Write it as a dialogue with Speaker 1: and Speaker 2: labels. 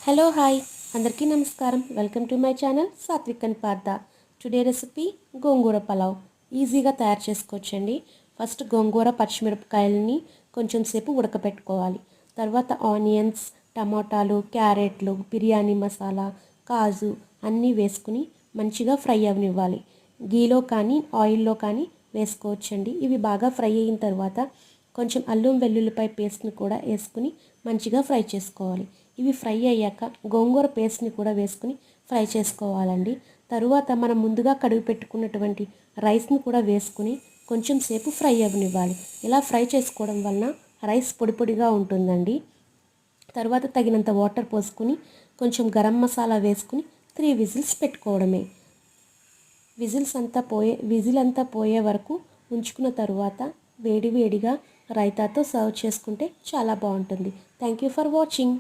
Speaker 1: Hello hi అందరికీ నమస్కారం. Welcome to my channel Satvik and Partha. Today recipe gongura pulao ఈజీగా తయారు చేసుకోవచ్చండి. ఫస్ట్ గోంగూర పచ్చిమిరపకాయలని కొంచెం సేపు ఉడకపెట్టుకోవాలి. తర్వాత ఆనియన్స్, టమాటాలు, క్యారెట్లు, బిర్యానీ మసాలా, కాజు అన్నీ వేసుకుని మంచిగా ఫ్రై అవనివ్వాలి. గీలో కానీ ఆయిల్లో కానీ వేసుకోవచ్చండి. ఇవి బాగా ఫ్రై అయిన తర్వాత కొంచెం అల్లం వెల్లుల్లిపాయ పేస్ట్ని కూడా వేసుకుని మంచిగా ఫ్రై చేసుకోవాలి. ఇవి ఫ్రై అయ్యాక గోంగూర పేస్ట్ని కూడా వేసుకుని ఫ్రై చేసుకోవాలండి. తరువాత మనం ముందుగా కడిగి పెట్టుకున్నటువంటి రైస్ని కూడా వేసుకుని కొంచెం సేపు ఫ్రై అవ్వనివ్వాలి. ఇలా ఫ్రై చేసుకోవడం వలన రైస్ పొడి పొడిగా ఉంటుందండి. తర్వాత తగినంత వాటర్ పోసుకుని కొంచెం గరం మసాలా వేసుకుని 3 విజిల్స్ పెట్టుకోవడమే. విజిల్ అంతా పోయే వరకు ఉంచుకున్న తరువాత వేడివేడిగా రైతాతో సర్వ్ చేసుకుంటే చాలా బాగుంటుంది. Thank you for watching.